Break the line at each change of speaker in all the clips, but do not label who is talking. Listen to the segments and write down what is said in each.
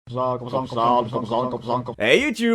Hey YouTube,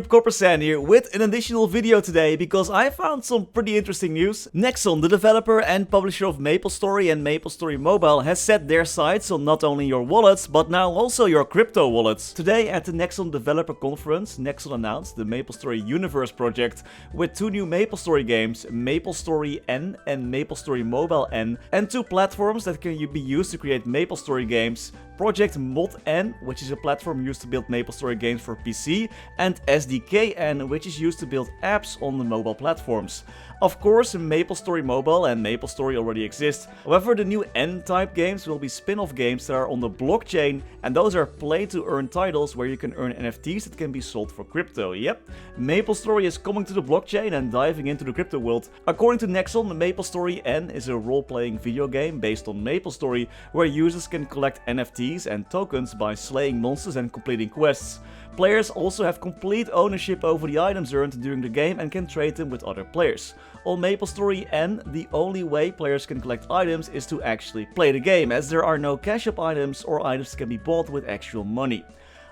Coppersan here with an additional video today because I found some pretty interesting news. Nexon, the developer and publisher of MapleStory and MapleStory Mobile, has set their sights on not only your wallets but now also your crypto wallets. Today at the Nexon Developer Conference, Nexon announced the MapleStory Universe project with two new MapleStory games, MapleStory N and MapleStory Mobile N, and two platforms that can be used to create MapleStory games. Project Mod N, which is a platform used to build MapleStory games for PC, and SDK N, which is used to build apps on the mobile platforms. Of course, MapleStory Mobile and MapleStory already exist. However, the new N-type games will be spin-off games that are on the blockchain, and those are play-to-earn titles where you can earn NFTs that can be sold for crypto. Yep, MapleStory is coming to the blockchain and diving into the crypto world. According to Nexon, MapleStory N is a role-playing video game based on MapleStory, where users can collect NFTs and tokens by slaying monsters and completing quests. Players also have complete ownership over the items earned during the game and can trade them with other players. On MapleStory N, the only way players can collect items is to actually play the game, as there are no cash-up items or items that can be bought with actual money.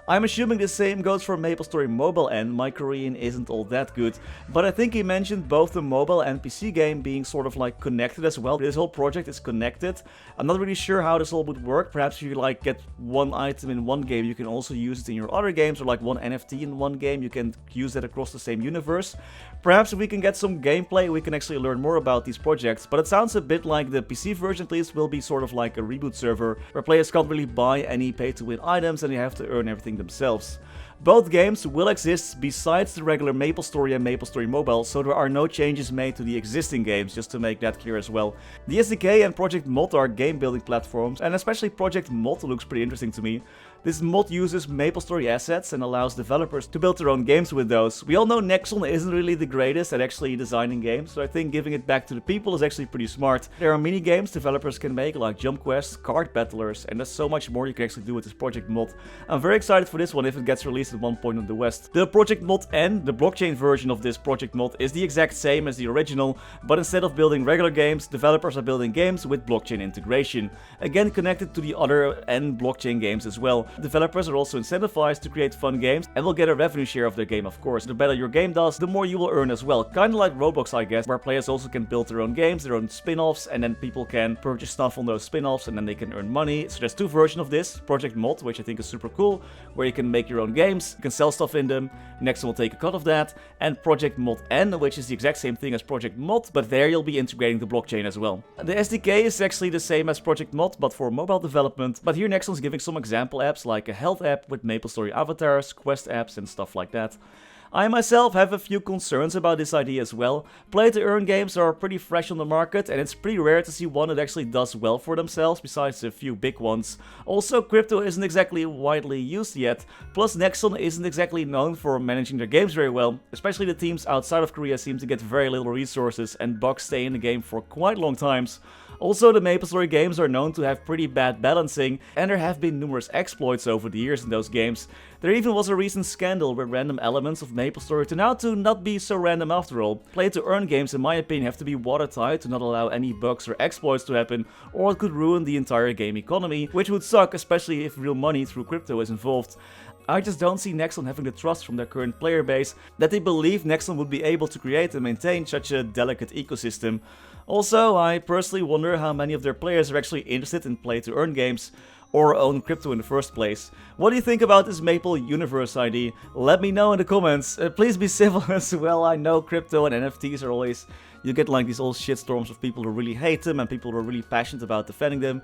I'm assuming the same goes for MapleStory Mobile N. My Korean isn't all that good, but I think he mentioned both the mobile and PC game being sort of like connected as well. This whole project is connected. I'm not really sure how this all would work. Perhaps if you like get one item in one game, you can also use it in your other games, or like one NFT in one game, you can use that across the same universe. Perhaps if we can get some gameplay, we can actually learn more about these projects, but it sounds a bit like the PC version at least will be sort of like a reboot server, where players can't really buy any pay-to-win items and they have to earn everything themselves. Both games will exist besides the regular MapleStory and MapleStory Mobile, so there are no changes made to the existing games, just to make that clear as well. The SDK and Project Mod are game building platforms, and especially Project Mod looks pretty interesting to me. This mod uses MapleStory assets and allows developers to build their own games with those. We all know Nexon isn't really the greatest at actually designing games, so I think giving it back to the people is actually pretty smart. There are mini games developers can make like jump quests, card battlers, and there's so much more you can actually do with this Project Mod. I'm very excited for this one if it gets released at one point in the West. The Project Mod N, the blockchain version of this Project Mod, is the exact same as the original, but instead of building regular games, developers are building games with blockchain integration. Again, connected to the other N blockchain games as well. Developers are also incentivized to create fun games and will get a revenue share of their game, of course. The better your game does, the more you will earn as well. Kinda like Roblox, I guess, where players also can build their own games, their own spin-offs, and then people can purchase stuff on those spin-offs and then they can earn money. So there's two versions of this. Project Mod, which I think is super cool, where you can make your own games, you can sell stuff in them, Nexon will take a cut of that, and Project Mod N, which is the exact same thing as Project Mod, but there you'll be integrating the blockchain as well. The SDK is actually the same as Project Mod, but for mobile development, but here Nexon's giving some example apps like a health app with MapleStory avatars, quest apps and stuff like that. I myself have a few concerns about this idea as well. Play-to-earn games are pretty fresh on the market, and it's pretty rare to see one that actually does well for themselves, besides a few big ones. Also, crypto isn't exactly widely used yet, plus Nexon isn't exactly known for managing their games very well. Especially the teams outside of Korea seem to get very little resources, and bugs stay in the game for quite long times. Also, the MapleStory games are known to have pretty bad balancing, and there have been numerous exploits over the years in those games. There even was a recent scandal where random elements of MapleStory turned out to not be so random after all. Play-to-earn games, in my opinion, have to be watertight to not allow any bugs or exploits to happen, or it could ruin the entire game economy, which would suck, especially if real money through crypto is involved. I just don't see Nexon having the trust from their current player base that they believe Nexon would be able to create and maintain such a delicate ecosystem. Also, I personally wonder how many of their players are actually interested in play-to-earn games or own crypto in the first place. What do you think about this Maple Universe ID? Let me know in the comments. Please be civil as well. I know crypto and NFTs are always... You get like these old shitstorms of people who really hate them and people who are really passionate about defending them.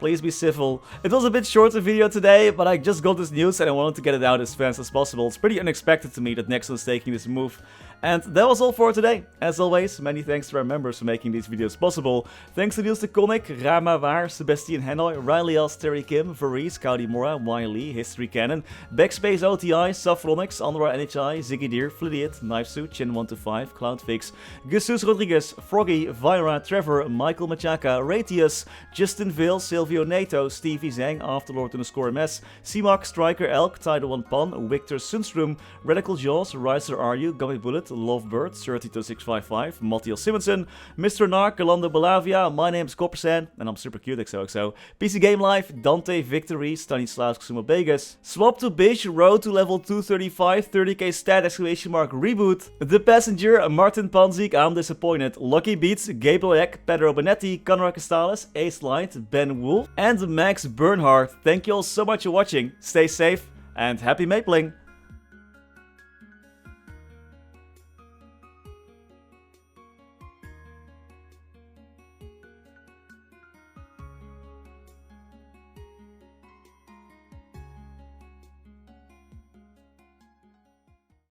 Please be civil. It was a bit shorter video today, but I just got this news and I wanted to get it out as fast as possible. It's pretty unexpected to me that Nexon is taking this move. And that was all for today. As always, many thanks to our members for making these videos possible. Thanks to Niels de Coninck, Raar, maar, waar, Sebastian, Hanoy, Ryalias, Vareese, Lee, Historycanon, BackSpaceOTI, Saffronyx, NHI, Ziggydeer, Flidiot, Knifesuit, Chin125, Cloudfix, Jesus Rodriguez, Froggy, Vira, Trevor, Michael Machaka, Ratius, Justin Vale, Silvio Nato, Stevie Zhang, Afterlord_MS, ceemak, Striker Elk, Tidal1 Pan, Victor Sundstrom, Radical Jaws, Riser Are You, Gummy Bullet, Good, Lovebird, 32655, Mathias Simonson, Mr. Narc, Galando Balavia, my name's Coppersan, and I'm super cute XOXO, PC Game Life, Dante Victory, Stanislas Xuma Vegas, Swap to Bish, Road to level 235, 30k stat, exclamation mark, reboot, The Passenger, Martin Panzik, I'm Disappointed, Lucky Beats, Gabriel Eck, Pedro Benetti, Conrad Castales, Ace Light, Ben Wolf, and Max Bernhardt. Thank you all so much for watching, stay safe, and happy mapling!